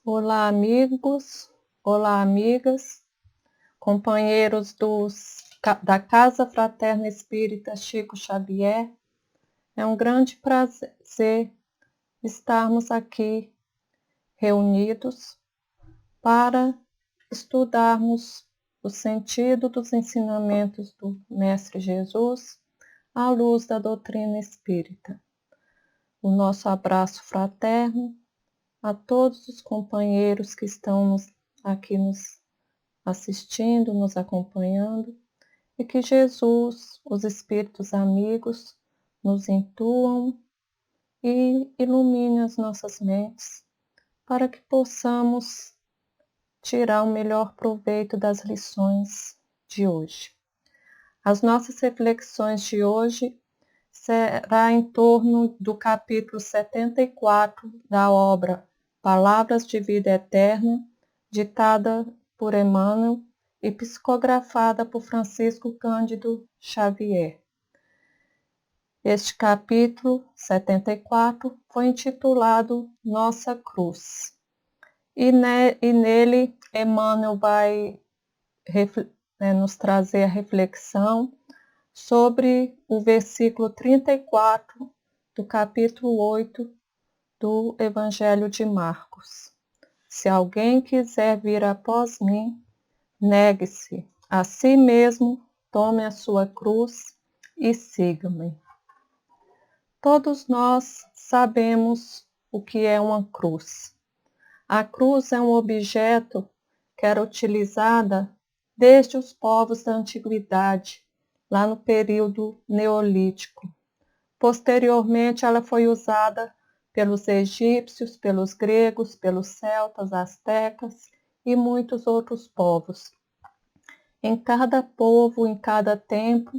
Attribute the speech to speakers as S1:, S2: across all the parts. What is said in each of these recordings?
S1: Olá, amigos, olá, amigas, companheiros da Casa Fraterna Espírita Chico Xavier. É um grande prazer estarmos aqui reunidos para estudarmos o sentido dos ensinamentos do Mestre Jesus à luz da doutrina espírita. O nosso abraço fraterno a todos os companheiros que estão aqui nos assistindo, nos acompanhando, e que Jesus, os Espíritos amigos, nos intuam e ilumine as nossas mentes, para que possamos tirar o melhor proveito das lições de hoje. As nossas reflexões de hoje será em torno do capítulo 74 da obra Palavras de Vida Eterna, ditada por Emmanuel e psicografada por Francisco Cândido Xavier. Este capítulo 74 foi intitulado Nossa Cruz. E nele Emmanuel vai nos trazer a reflexão sobre o versículo 34 do capítulo 8 do Evangelho de Marcos. Se alguém quiser vir após mim, negue-se a si mesmo, tome a sua cruz e siga-me. Todos nós sabemos o que é uma cruz. A cruz é um objeto que era utilizada desde os povos da antiguidade, lá no período neolítico. Posteriormente, ela foi usada pelos egípcios, pelos gregos, pelos celtas, astecas e muitos outros povos. Em cada povo, em cada tempo,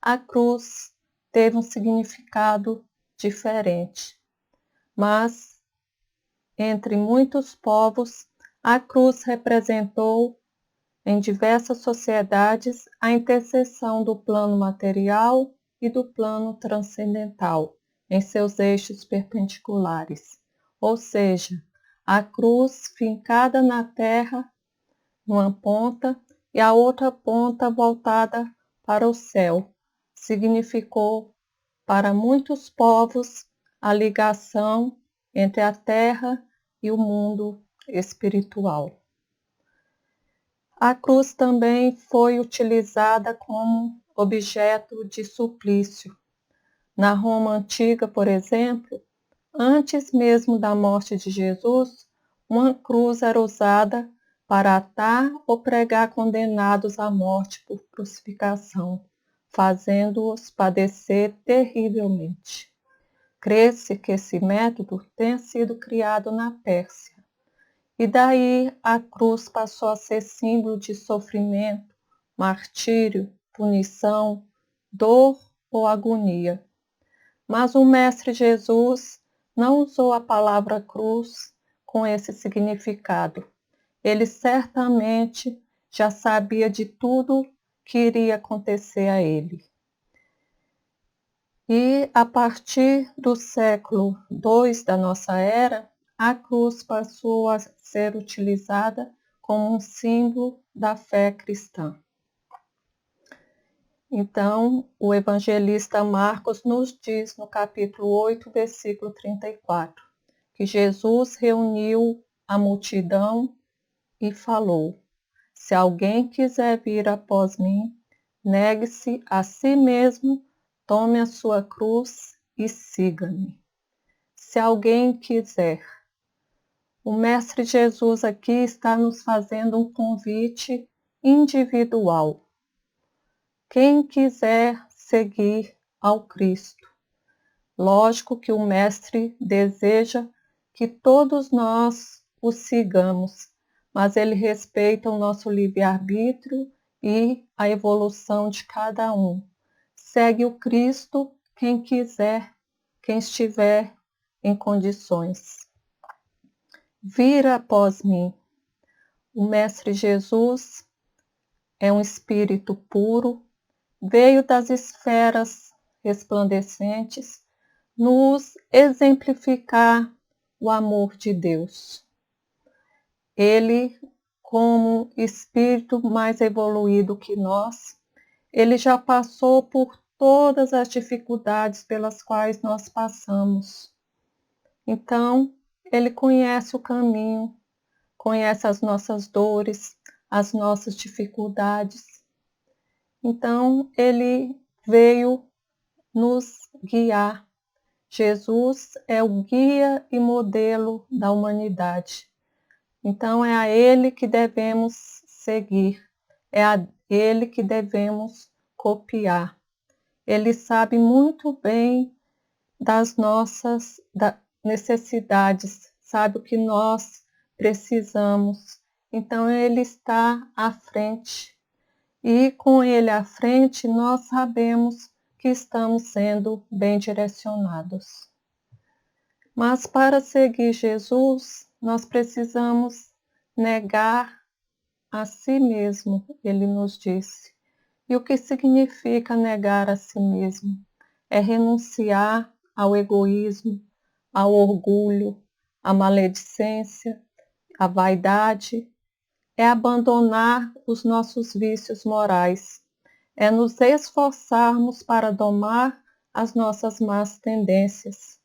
S1: a cruz teve um significado diferente. Mas, entre muitos povos, a cruz representou, em diversas sociedades, a interseção do plano material e do plano transcendental, em seus eixos perpendiculares. Ou seja, a cruz fincada na terra, numa ponta, e a outra ponta voltada para o céu, significou para muitos povos a ligação entre a terra e o mundo espiritual. A cruz também foi utilizada como objeto de suplício. Na Roma antiga, por exemplo, antes mesmo da morte de Jesus, uma cruz era usada para atar ou pregar condenados à morte por crucificação, fazendo-os padecer terrivelmente. Crê-se que esse método tenha sido criado na Pérsia. E daí a cruz passou a ser símbolo de sofrimento, martírio, punição, dor ou agonia. Mas o Mestre Jesus não usou a palavra cruz com esse significado. Ele certamente já sabia de tudo que iria acontecer a ele. E a partir do século II da nossa era, a cruz passou a ser utilizada como um símbolo da fé cristã. Então, o evangelista Marcos nos diz no capítulo 8, versículo 34, que Jesus reuniu a multidão e falou: se alguém quiser vir após mim, negue-se a si mesmo, tome a sua cruz e siga-me. Se alguém quiser. O Mestre Jesus aqui está nos fazendo um convite individual. Quem quiser seguir ao Cristo. Lógico que o Mestre deseja que todos nós o sigamos, mas ele respeita o nosso livre-arbítrio e a evolução de cada um. Segue o Cristo quem quiser, quem estiver em condições. Vir após mim. O Mestre Jesus é um espírito puro, veio das esferas resplandecentes, nos exemplificar o amor de Deus. ele, como espírito mais evoluído que nós, ele já passou por todas as dificuldades pelas quais nós passamos. Então, ele conhece o caminho, conhece as nossas dores, as nossas dificuldades. Então, ele veio nos guiar. Jesus é o guia e modelo da humanidade. Então, é a ele que devemos seguir, é a ele que devemos copiar. Ele sabe muito bem das nossas necessidades, sabe o que nós precisamos. Então, ele está à frente. E com ele à frente, nós sabemos que estamos sendo bem direcionados. Mas para seguir Jesus, nós precisamos negar a si mesmo, ele nos disse. E o que significa negar a si mesmo? É renunciar ao egoísmo, ao orgulho, à maledicência, à vaidade. É abandonar os nossos vícios morais. É nos esforçarmos para domar as nossas más tendências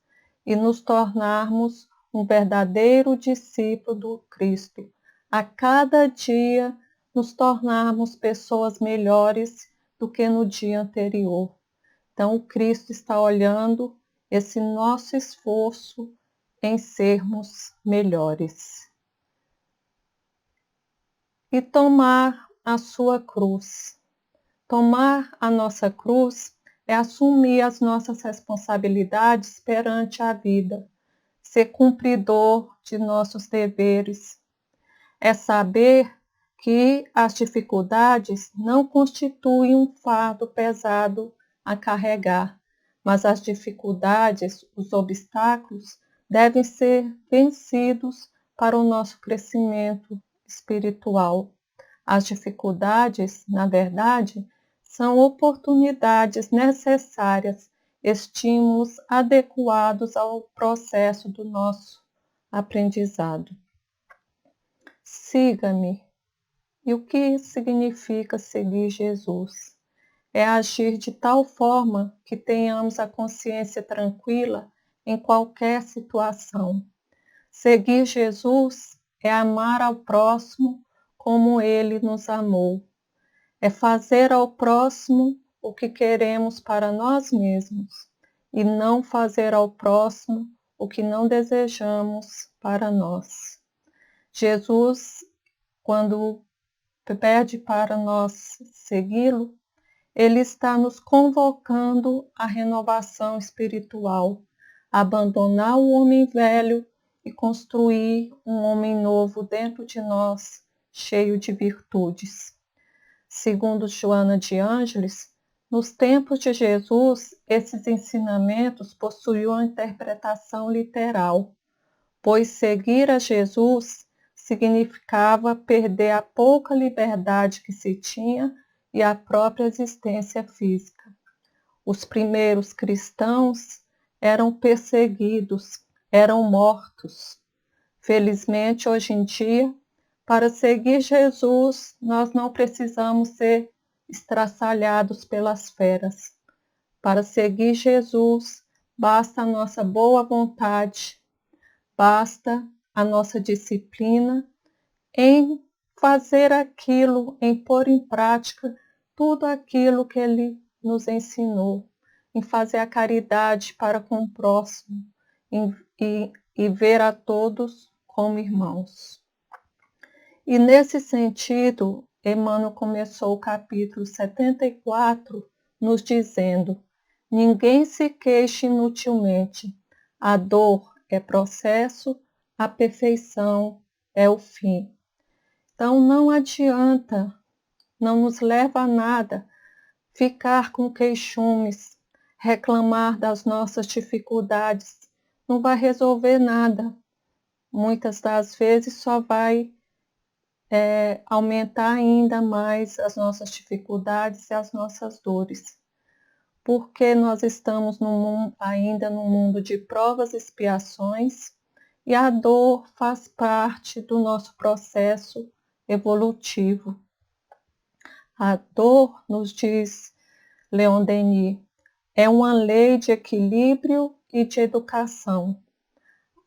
S1: e nos tornarmos um verdadeiro discípulo do Cristo. A cada dia nos tornarmos pessoas melhores do que no dia anterior. Então, o Cristo está olhando esse nosso esforço em sermos melhores. E tomar a sua cruz. Tomar a nossa cruz é assumir as nossas responsabilidades perante a vida, ser cumpridor de nossos deveres, é saber que as dificuldades não constituem um fardo pesado a carregar, mas as dificuldades, os obstáculos, devem ser vencidos para o nosso crescimento espiritual. As dificuldades, na verdade, são oportunidades necessárias, estímulos adequados ao processo do nosso aprendizado. Siga-me. E o que significa seguir Jesus? É agir de tal forma que tenhamos a consciência tranquila em qualquer situação. Seguir Jesus é amar ao próximo como ele nos amou. É fazer ao próximo o que queremos para nós mesmos e não fazer ao próximo o que não desejamos para nós. Jesus, quando pede para nós segui-lo, ele está nos convocando à renovação espiritual, a abandonar o homem velho e construir um homem novo dentro de nós, cheio de virtudes. Segundo Joana de Ângeles, nos tempos de Jesus, esses ensinamentos possuíam uma interpretação literal, pois seguir a Jesus significava perder a pouca liberdade que se tinha e a própria existência física. Os primeiros cristãos eram perseguidos, eram mortos. Felizmente, hoje em dia, para seguir Jesus, nós não precisamos ser estraçalhados pelas feras. Para seguir Jesus, basta a nossa boa vontade, basta a nossa disciplina em fazer aquilo, em pôr em prática tudo aquilo que ele nos ensinou, em fazer a caridade para com o próximo e ver a todos como irmãos. E nesse sentido, Emmanuel começou o capítulo 74 nos dizendo: ninguém se queixe inutilmente, a dor é processo, a perfeição é o fim. Então não adianta, não nos leva a nada ficar com queixumes, reclamar das nossas dificuldades, não vai resolver nada. Muitas das vezes só vai aumentar ainda mais as nossas dificuldades e as nossas dores. Porque nós estamos ainda no mundo de provas e expiações e a dor faz parte do nosso processo evolutivo. A dor, nos diz Leon Denis, é uma lei de equilíbrio e de educação.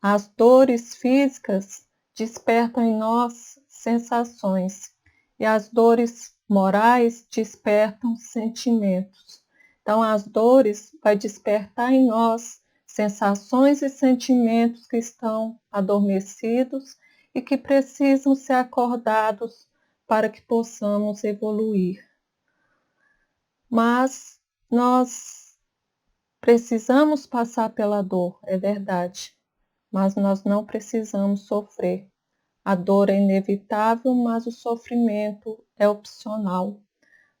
S1: As dores físicas despertam em nós sensações e as dores morais despertam sentimentos. Então, as dores vai despertar em nós sensações e sentimentos que estão adormecidos e que precisam ser acordados para que possamos evoluir. Mas nós precisamos passar pela dor, é verdade, mas nós não precisamos sofrer. A dor é inevitável, mas o sofrimento é opcional.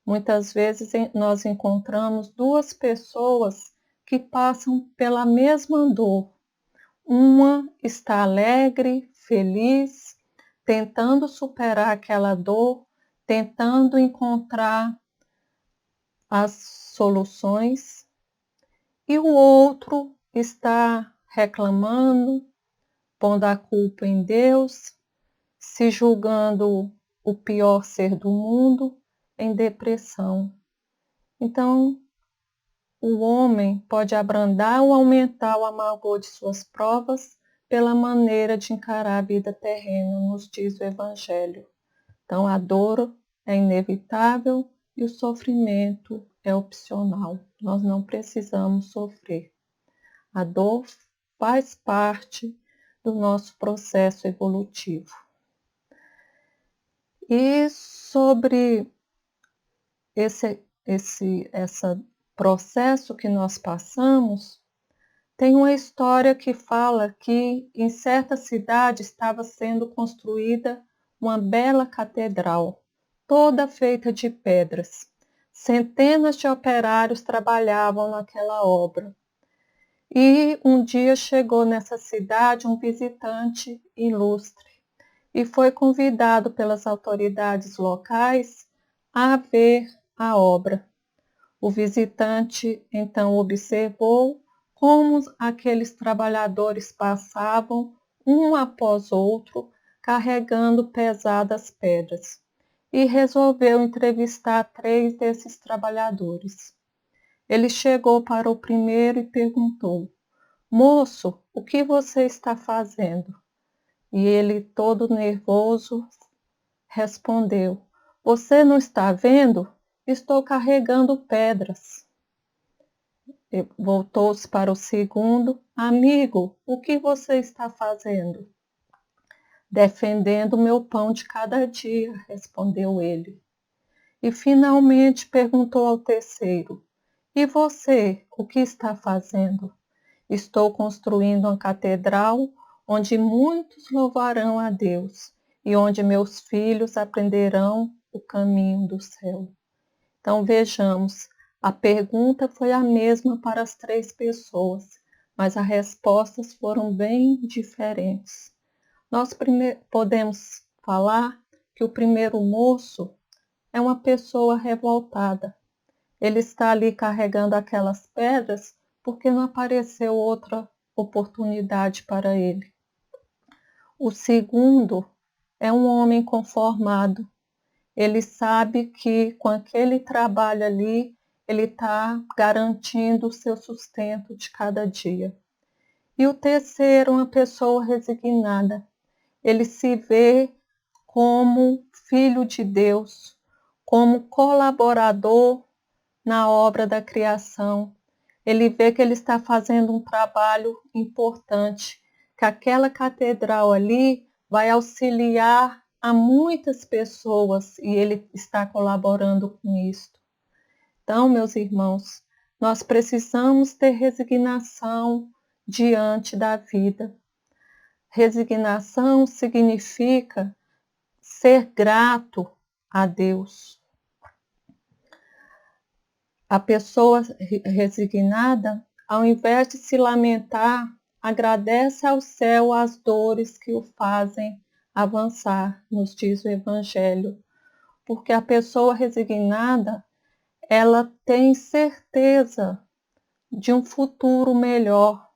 S1: Muitas vezes nós encontramos duas pessoas que passam pela mesma dor. Uma está alegre, feliz, tentando superar aquela dor, tentando encontrar as soluções, e o outro está reclamando, pondo a culpa em Deus, se julgando o pior ser do mundo, em depressão. Então, o homem pode abrandar ou aumentar o amargor de suas provas pela maneira de encarar a vida terrena, nos diz o Evangelho. Então, a dor é inevitável e o sofrimento é opcional. Nós não precisamos sofrer. A dor faz parte do nosso processo evolutivo. E sobre esse processo que nós passamos, tem uma história que fala que em certa cidade estava sendo construída uma bela catedral, toda feita de pedras. Centenas de operários trabalhavam naquela obra. E um dia chegou nessa cidade um visitante ilustre e foi convidado pelas autoridades locais a ver a obra. O visitante então observou como aqueles trabalhadores passavam um após outro carregando pesadas pedras e resolveu entrevistar 3 desses trabalhadores. Ele chegou para o primeiro e perguntou: "Moço, o que você está fazendo?" E ele, todo nervoso, respondeu: "Você não está vendo? Estou carregando pedras." Voltou-se para o segundo: "Amigo, o que você está fazendo?" "Defendendo o meu pão de cada dia", respondeu ele. E finalmente perguntou ao terceiro: "E você, o que está fazendo?" "Estou construindo uma catedral onde muitos louvarão a Deus e onde meus filhos aprenderão o caminho do céu." Então vejamos, a pergunta foi a mesma para as 3 pessoas, mas as respostas foram bem diferentes. Nós podemos falar que o primeiro moço é uma pessoa revoltada. Ele está ali carregando aquelas pedras porque não apareceu outra oportunidade para ele. O segundo é um homem conformado. Ele sabe que com aquele trabalho ali, ele está garantindo o seu sustento de cada dia. E o terceiro, uma pessoa resignada. Ele se vê como filho de Deus, como colaborador na obra da criação. Ele vê que ele está fazendo um trabalho importante, que aquela catedral ali vai auxiliar a muitas pessoas e ele está colaborando com isso. Então, meus irmãos, nós precisamos ter resignação diante da vida. Resignação significa ser grato a Deus. A pessoa resignada, ao invés de se lamentar, agradece ao céu as dores que o fazem avançar, nos diz o Evangelho. Porque a pessoa resignada, ela tem certeza de um futuro melhor.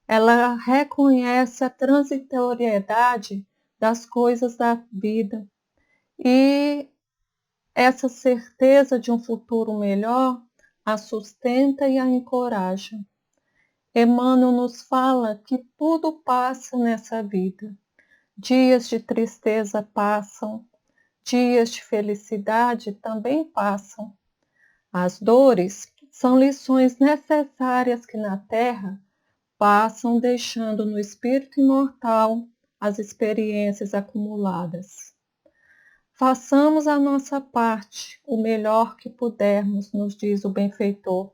S1: ela reconhece a transitoriedade das coisas da vida e essa certeza de um futuro melhor a sustenta e a encoraja. Emmanuel nos fala que tudo passa nessa vida. Dias de tristeza passam, dias de felicidade também passam. As dores são lições necessárias que na Terra passam deixando no espírito imortal as experiências acumuladas. Façamos a nossa parte, o melhor que pudermos, nos diz o benfeitor,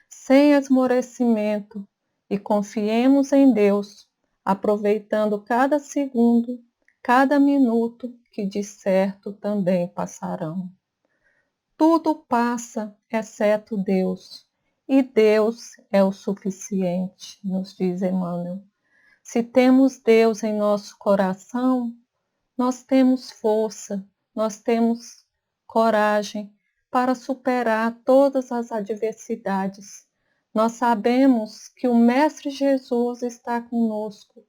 S1: sem esmorecimento, e confiemos em Deus, aproveitando cada segundo, cada minuto que de certo também passarão. Tudo passa, exceto Deus, e Deus é o suficiente, nos diz Emmanuel. Se temos Deus em nosso coração, nós temos força, nós temos coragem para superar todas as adversidades. Nós sabemos que o Mestre Jesus está conosco,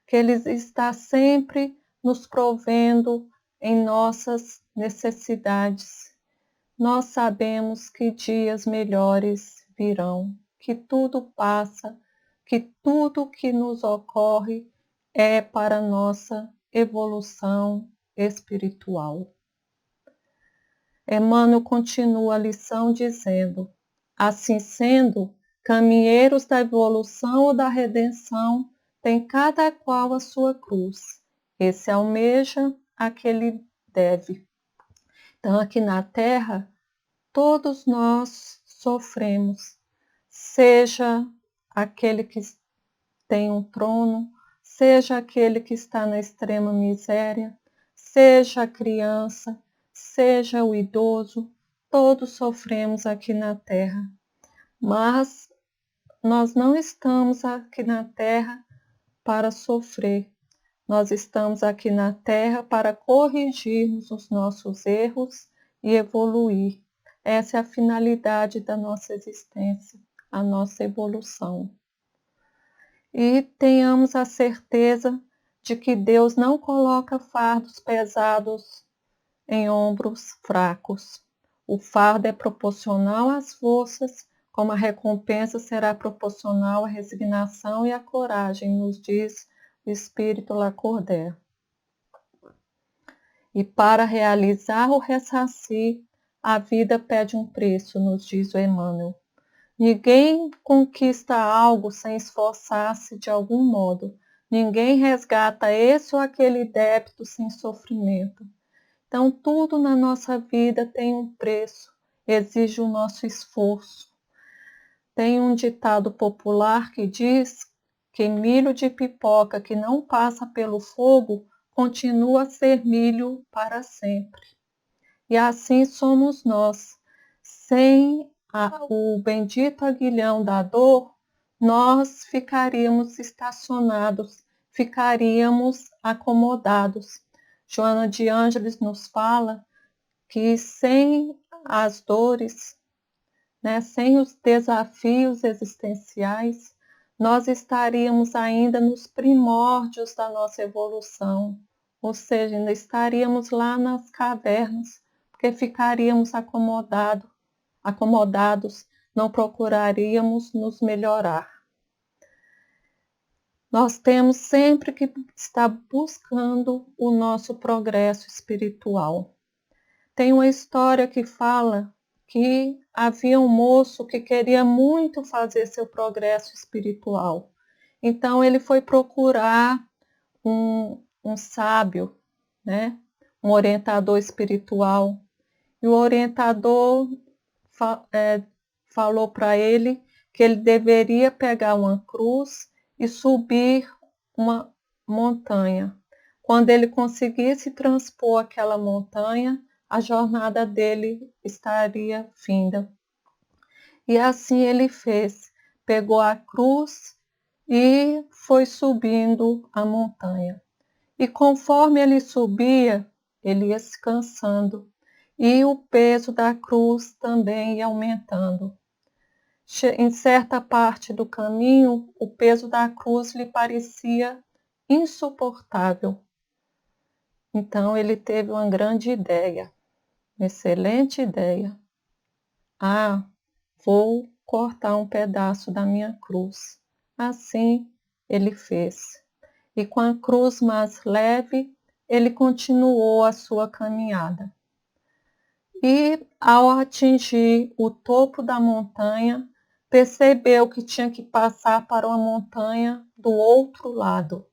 S1: que Ele está sempre nos provendo em nossas necessidades. Nós sabemos que dias melhores virão, que tudo passa, que tudo que nos ocorre é para nossa evolução espiritual. Emmanuel continua a lição dizendo: assim sendo, caminheiros da evolução ou da redenção têm cada qual a sua cruz. Esse almeja, aquele deve. Então, aqui na Terra, todos nós sofremos, seja aquele que tem um trono, seja aquele que está na extrema miséria, seja a criança, seja o idoso, todos sofremos aqui na Terra. Mas nós não estamos aqui na Terra para sofrer. Nós estamos aqui na Terra para corrigirmos os nossos erros e evoluir. Essa é a finalidade da nossa existência, a nossa evolução. E tenhamos a certeza de que Deus não coloca fardos pesados em ombros fracos. O fardo é proporcional às forças, como a recompensa será proporcional à resignação e à coragem, nos diz o Espírito Lacordaire. E para realizar o ressarcir, a vida pede um preço, nos diz o Emmanuel. Ninguém conquista algo sem esforçar-se de algum modo. Ninguém resgata esse ou aquele débito sem sofrimento. Então, tudo na nossa vida tem um preço, exige o nosso esforço. Tem um ditado popular que diz que milho de pipoca que não passa pelo fogo continua a ser milho para sempre. E assim somos nós. Sem o bendito aguilhão da dor, nós ficaríamos estacionados, ficaríamos acomodados. Joana de Ângeles nos fala que sem as dores, sem os desafios existenciais, nós estaríamos ainda nos primórdios da nossa evolução, ou seja, ainda estaríamos lá nas cavernas, porque ficaríamos acomodados, não procuraríamos nos melhorar. Nós temos sempre que estar buscando o nosso progresso espiritual. Tem uma história que fala que havia um moço que queria muito fazer seu progresso espiritual. Então ele foi procurar um sábio, um orientador espiritual. E o orientador falou para ele que ele deveria pegar uma cruz e subir uma montanha. Quando ele conseguisse transpor aquela montanha, a jornada dele estaria finda. E assim ele fez. Pegou a cruz e foi subindo a montanha. E conforme ele subia, ele ia se cansando. E o peso da cruz também ia aumentando. Em certa parte do caminho, o peso da cruz lhe parecia insuportável. Então ele teve uma grande ideia, uma excelente ideia. Vou cortar um pedaço da minha cruz. Assim ele fez. E com a cruz mais leve, ele continuou a sua caminhada. E ao atingir o topo da montanha, percebeu que tinha que passar para uma montanha do outro lado.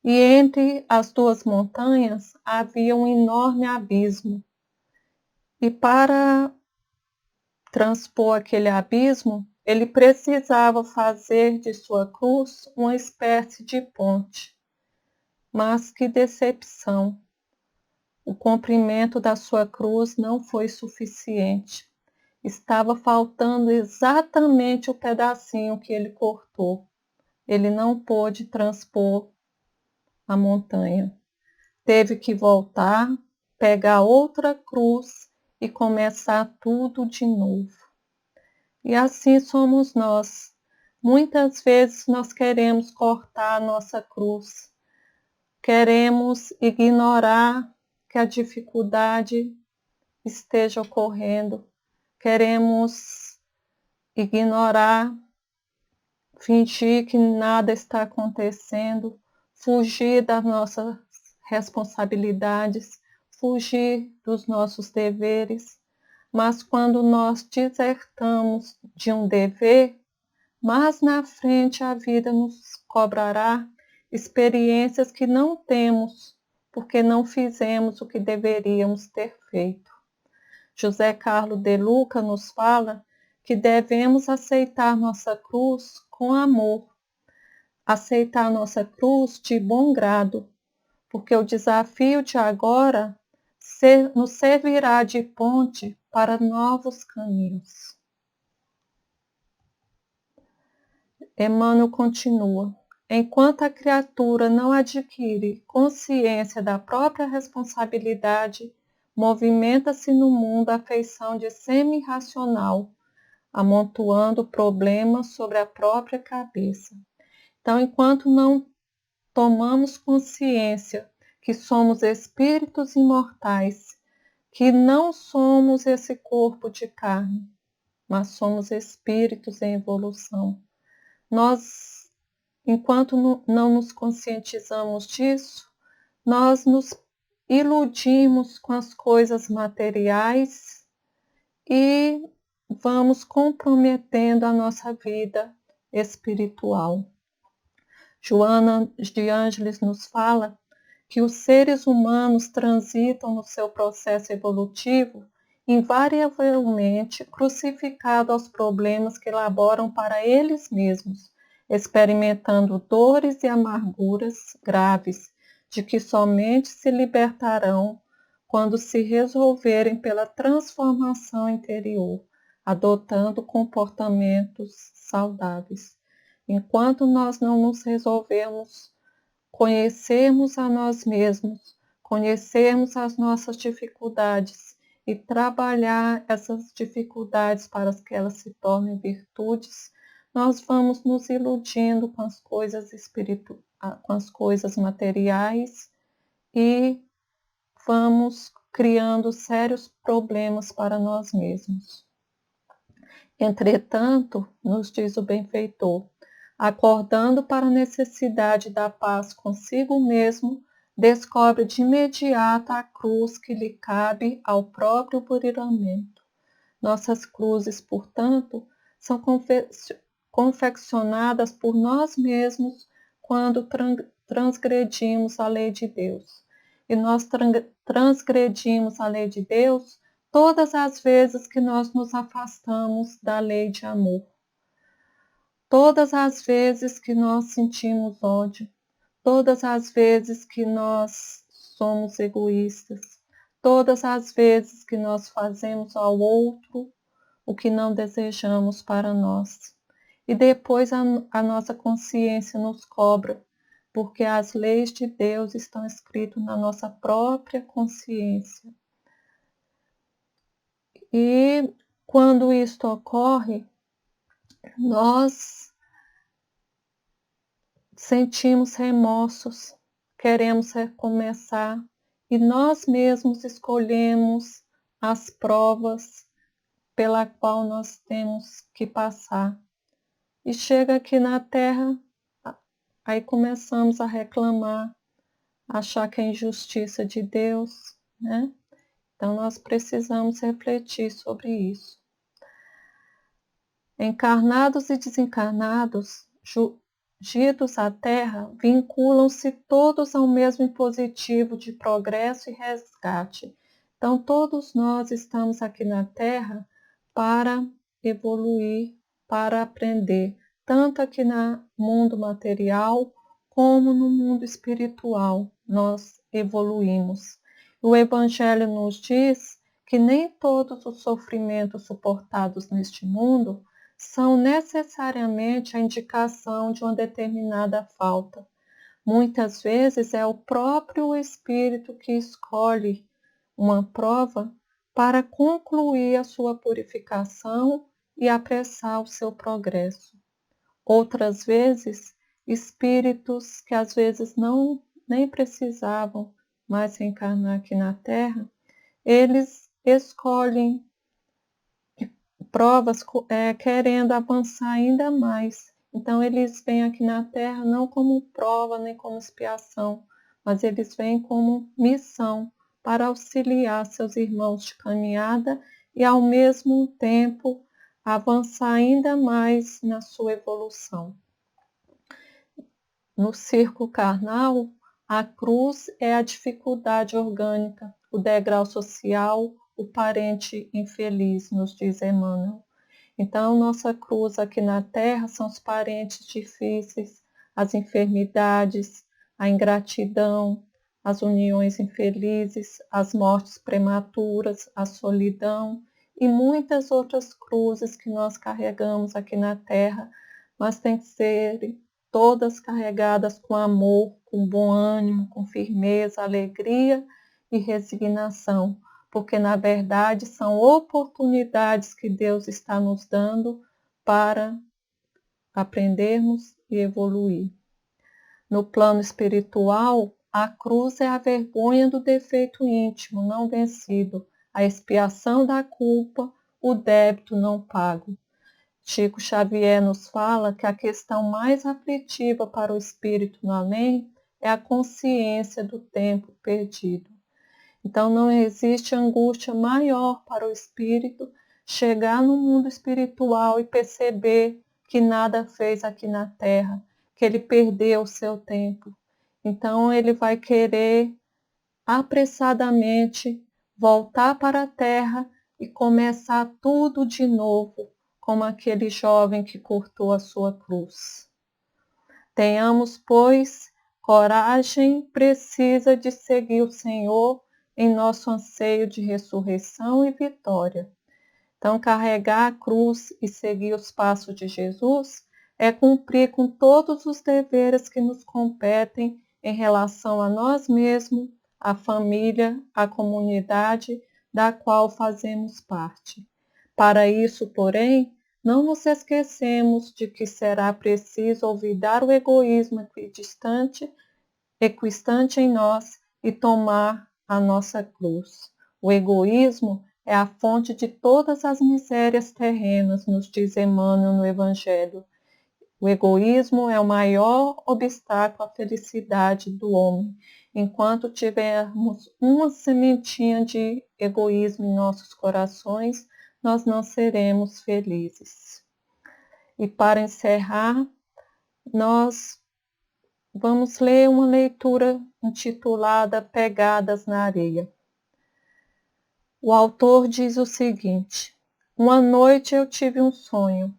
S1: E entre as duas montanhas havia um enorme abismo. E para transpor aquele abismo, ele precisava fazer de sua cruz uma espécie de ponte. Mas que decepção! O comprimento da sua cruz não foi suficiente. Estava faltando exatamente o pedacinho que ele cortou. Ele não pôde transpor a montanha. Teve que voltar, pegar outra cruz e começar tudo de novo. E assim somos nós. Muitas vezes nós queremos cortar a nossa cruz. Queremos ignorar que a dificuldade esteja ocorrendo. Queremos ignorar, fingir que nada está acontecendo, fugir das nossas responsabilidades, fugir dos nossos deveres. Mas quando nós desertamos de um dever, mais na frente a vida nos cobrará experiências que não temos, porque não fizemos o que deveríamos ter feito. José Carlos de Luca nos fala que devemos aceitar nossa cruz com amor, aceitar nossa cruz de bom grado, porque o desafio de agora nos servirá de ponte para novos caminhos. Emmanuel continua: enquanto a criatura não adquire consciência da própria responsabilidade, movimenta-se no mundo a feição de semi-racional, amontoando problemas sobre a própria cabeça. Então, enquanto não tomamos consciência que somos espíritos imortais, que não somos esse corpo de carne, mas somos espíritos em evolução. Nós, enquanto não nos conscientizamos disso, nós nos iludimos com as coisas materiais e vamos comprometendo a nossa vida espiritual. Joana de Ângeles nos fala que os seres humanos transitam no seu processo evolutivo invariavelmente crucificados aos problemas que elaboram para eles mesmos, experimentando dores e amarguras graves, de que somente se libertarão quando se resolverem pela transformação interior, adotando comportamentos saudáveis. Enquanto nós não nos resolvemos conhecermos a nós mesmos, conhecermos as nossas dificuldades e trabalhar essas dificuldades para que elas se tornem virtudes, nós vamos nos iludindo com as coisas com as coisas materiais e vamos criando sérios problemas para nós mesmos. Entretanto, nos diz o benfeitor, acordando para a necessidade da paz consigo mesmo, descobre de imediato a cruz que lhe cabe ao próprio burilamento. Nossas cruzes, portanto, são confeccionadas por nós mesmos quando transgredimos a lei de Deus. E nós transgredimos a lei de Deus todas as vezes que nós nos afastamos da lei de amor. Todas as vezes que nós sentimos ódio, todas as vezes que nós somos egoístas, todas as vezes que nós fazemos ao outro o que não desejamos para nós. E depois a nossa consciência nos cobra, porque as leis de Deus estão escritas na nossa própria consciência. E quando isto ocorre, nós sentimos remorsos, queremos recomeçar e nós mesmos escolhemos as provas pela qual nós temos que passar. E chega aqui na Terra, aí começamos a reclamar, achar que é injustiça de Deus, né? Então nós precisamos refletir sobre isso. Encarnados e desencarnados, jungidos à Terra, vinculam-se todos ao mesmo impositivo de progresso e resgate. Então todos nós estamos aqui na Terra para evoluir, para aprender, tanto aqui no mundo material como no mundo espiritual. Nós evoluímos. O Evangelho nos diz que nem todos os sofrimentos suportados neste mundo são necessariamente a indicação de uma determinada falta. Muitas vezes é o próprio espírito que escolhe uma prova para concluir a sua purificação e apressar o seu progresso. Outras vezes, espíritos que às vezes nem precisavam mais reencarnar aqui na Terra, eles escolhem provas querendo avançar ainda mais. Então eles vêm aqui na Terra não como prova nem como expiação, mas eles vêm como missão para auxiliar seus irmãos de caminhada e ao mesmo tempo avançar ainda mais na sua evolução. No círculo carnal, a cruz é a dificuldade orgânica, o degrau social, o parente infeliz, nos diz Emmanuel. Então, nossa cruz aqui na Terra são os parentes difíceis, as enfermidades, a ingratidão, as uniões infelizes, as mortes prematuras, a solidão e muitas outras cruzes que nós carregamos aqui na Terra, mas tem que ser todas carregadas com amor, com bom ânimo, com firmeza, alegria e resignação, porque na verdade são oportunidades que Deus está nos dando para aprendermos e evoluir. No plano espiritual, a cruz é a vergonha do defeito íntimo não vencido, a expiação da culpa, o débito não pago. Chico Xavier nos fala que a questão mais aflitiva para o espírito no além é a consciência do tempo perdido. Então não existe angústia maior para o espírito chegar no mundo espiritual e perceber que nada fez aqui na Terra, que ele perdeu o seu tempo. Então ele vai querer apressadamente voltar para a Terra e começar tudo de novo, como aquele jovem que cortou a sua cruz. Tenhamos, pois, coragem precisa de seguir o Senhor em nosso anseio de ressurreição e vitória. Então, carregar a cruz e seguir os passos de Jesus é cumprir com todos os deveres que nos competem em relação a nós mesmos, à família, à comunidade da qual fazemos parte. Para isso, porém, não nos esquecemos de que será preciso olvidar o egoísmo equistante em nós e tomar a nossa cruz. O egoísmo é a fonte de todas as misérias terrenas, nos diz Emmanuel no Evangelho. O egoísmo é o maior obstáculo à felicidade do homem. Enquanto tivermos uma sementinha de egoísmo em nossos corações, nós não seremos felizes. E para encerrar, nós vamos ler uma leitura intitulada Pegadas na Areia. O autor diz o seguinte: uma noite eu tive um sonho.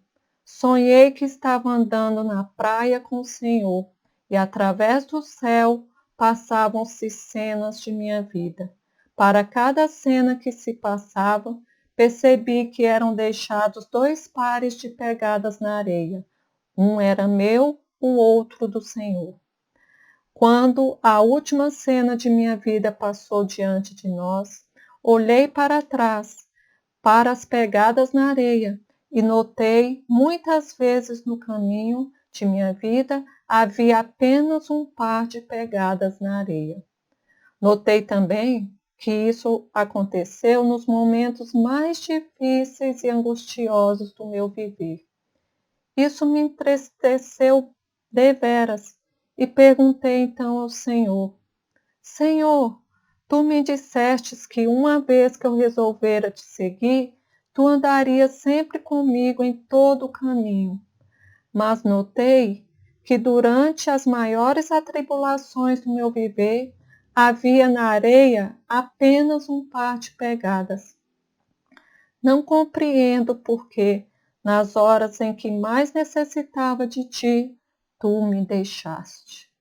S1: Sonhei que estava andando na praia com o Senhor e através do céu passavam-se cenas de minha vida. Para cada cena que se passava, percebi que eram deixados 2 pares de pegadas na areia. Um era meu, o outro do Senhor. Quando a última cena de minha vida passou diante de nós, olhei para trás, para as pegadas na areia, e notei muitas vezes no caminho de minha vida havia apenas um par de pegadas na areia. Notei também que isso aconteceu nos momentos mais difíceis e angustiosos do meu viver. Isso me entristeceu deveras e perguntei então ao Senhor: Senhor, tu me dissestes que uma vez que eu resolvera te seguir, tu andarias sempre comigo em todo o caminho. Mas notei que durante as maiores atribulações do meu viver, havia na areia apenas um par de pegadas. Não compreendo por que, nas horas em que mais necessitava de ti, tu me deixaste.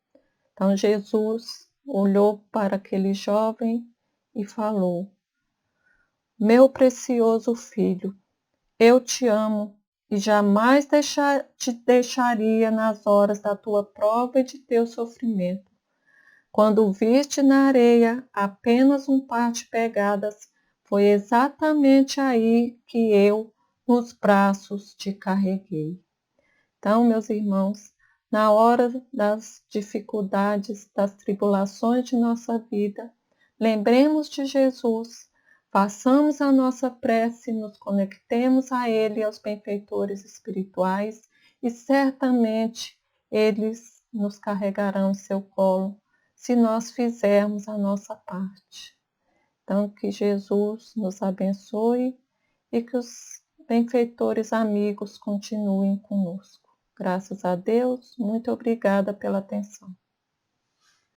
S1: Então Jesus olhou para aquele jovem e falou: Meu precioso filho, eu te amo e jamais te deixaria nas horas da tua prova e de teu sofrimento. Quando viste na areia apenas um par de pegadas, foi exatamente aí que eu, nos braços, te carreguei. Então, meus irmãos, na hora das dificuldades, das tribulações de nossa vida, lembremos de Jesus, façamos a nossa prece, nos conectemos a Ele e aos benfeitores espirituais e certamente eles nos carregarão em seu colo se nós fizermos a nossa parte. Então, que Jesus nos abençoe e que os benfeitores amigos continuem conosco. Graças a Deus, muito obrigada pela atenção.